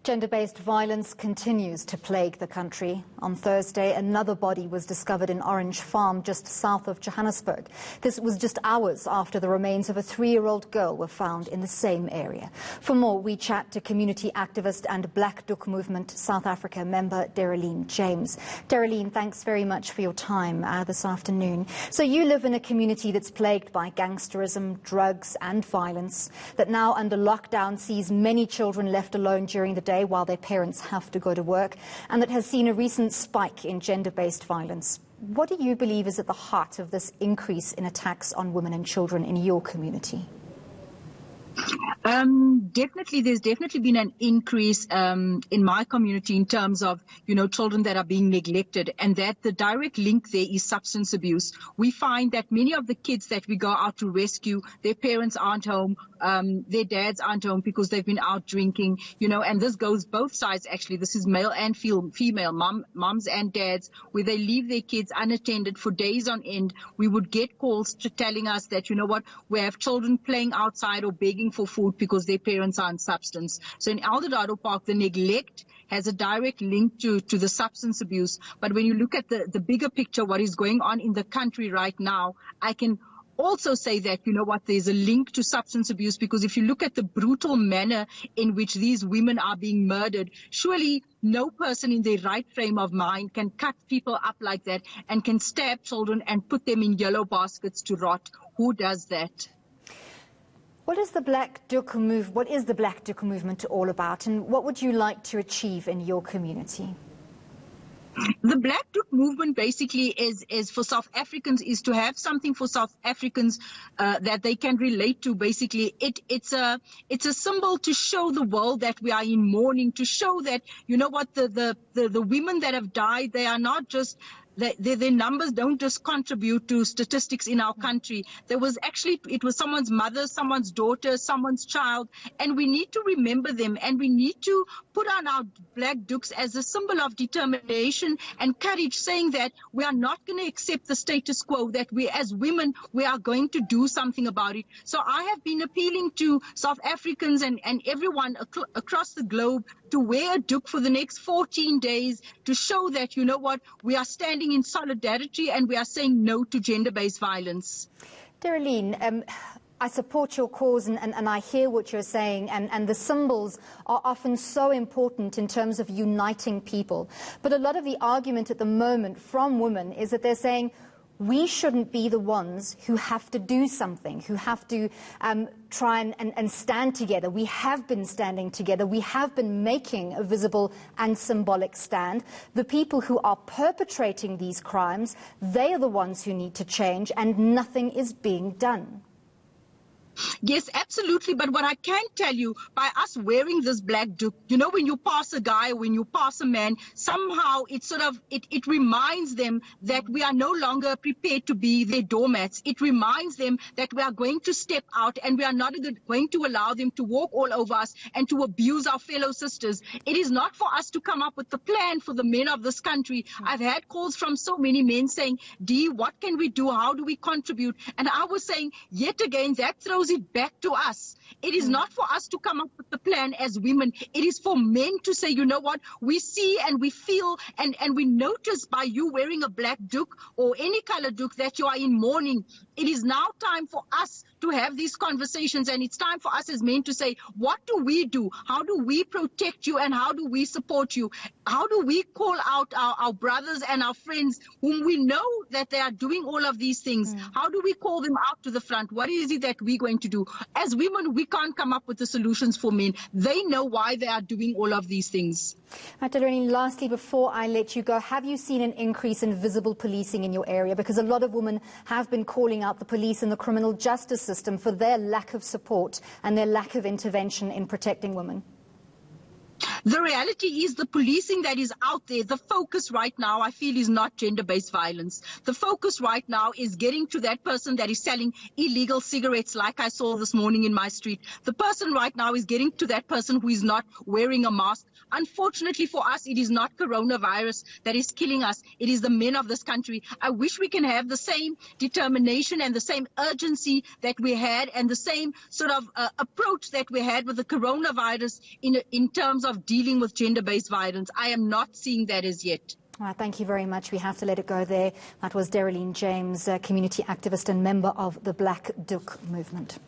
Gender-based violence continues to plague the country. On Thursday, another body was discovered in Orange Farm, just south of Johannesburg. This was just hours after the remains of a 3-year-old girl were found in the same area. For more, we chat to community activist and Black Doek Movement South Africa member Dereleen James. Dereleen, thanks very much for your time this afternoon. So you live in a community that's plagued by gangsterism, drugs and violence, that now under lockdown sees many children left alone during the day while their parents have to go to work, and that has seen a recent spike in gender-based violence. What do you believe is at the heart of this increase in attacks on women and children in your community? There's definitely been an increase in my community in terms of, children that are being neglected, and that the direct link there is substance abuse. We find that many of the kids that we go out to rescue, their parents aren't home, their dads aren't home because they've been out drinking, and this goes both sides actually. This is male and female, moms and dads, where they leave their kids unattended for days on end. We would get calls telling us that, we have children playing outside or begging for food because their parents are on substance. So in Eldorado Park, the neglect has a direct link to the substance abuse. But when you look at the bigger picture, what is going on in the country right now, I can also say that, there's a link to substance abuse, because if you look at the brutal manner in which these women are being murdered, surely no person in their right frame of mind can cut people up like that and can stab children and put them in yellow baskets to rot. Who does that? What is the Black Doek movement all about, and what would you like to achieve in your community? The Black Doek movement basically is for South Africans, is to have something for South Africans that they can relate to. Basically, it's a symbol to show the world that we are in mourning, to show that, the women that have died, they are not just their numbers don't just contribute to statistics in our country. It was someone's mother, someone's daughter, someone's child, and we need to remember them, and we need to put on our Black Doeks as a symbol of determination and courage, saying that we are not going to accept the status quo, that we as women, we are going to do something about it. So I have been appealing to South Africans and everyone across the globe to wear a doek for the next 14 days to show that, we are standing in solidarity and we are saying no to gender-based violence. Dereleen, I support your cause and I hear what you're saying, and the symbols are often so important in terms of uniting people. But a lot of the argument at the moment from women is that they're saying, we shouldn't be the ones who have to do something, who have to try and stand together. We have been standing together. We have been making a visible and symbolic stand. The people who are perpetrating these crimes, they are the ones who need to change, and nothing is being done. Yes, absolutely. But what I can tell you, by us wearing this Black Doek, when you pass a guy, when you pass a man, somehow it reminds them that we are no longer prepared to be their doormats. It reminds them that we are going to step out and we are not going to allow them to walk all over us and to abuse our fellow sisters. It is not for us to come up with the plan for the men of this country. I've had calls from so many men saying, Dee, what can we do? How do we contribute? And I was saying, yet again, that throws it back to us. It is not for us to come up with the plan as women. It is for men to say, we see and we feel and we notice by you wearing a Black Doek or any color Doek that you are in mourning. It is now time for us to have these conversations, and it's time for us as men to say, what do we do? How do we protect you, and how do we support you? How do we call out our brothers and our friends whom we know that they are doing all of these things? How do we call them out to the front? What is it that we're going to do? As women, we can't come up with the solutions for men. They know why they are doing all of these things. Dereleen, lastly, before I let you go, have you seen an increase in visible policing in your area? Because a lot of women have been calling out the police and the criminal justice system for their lack of support and their lack of intervention in protecting women. The reality is the policing that is out there, the focus right now, I feel, is not gender-based violence. The focus right now is getting to that person that is selling illegal cigarettes like I saw this morning in my street. The person right now is getting to that person who is not wearing a mask. Unfortunately for us, it is not coronavirus that is killing us. It is the men of this country. I wish we can have the same determination and the same urgency that we had and the same sort of approach that we had with the coronavirus in terms of dealing dealing with gender-based violence. I am not seeing that as yet. All right, thank you very much. We have to let it go there. That was Dereleen James, community activist and member of the Black Doek movement.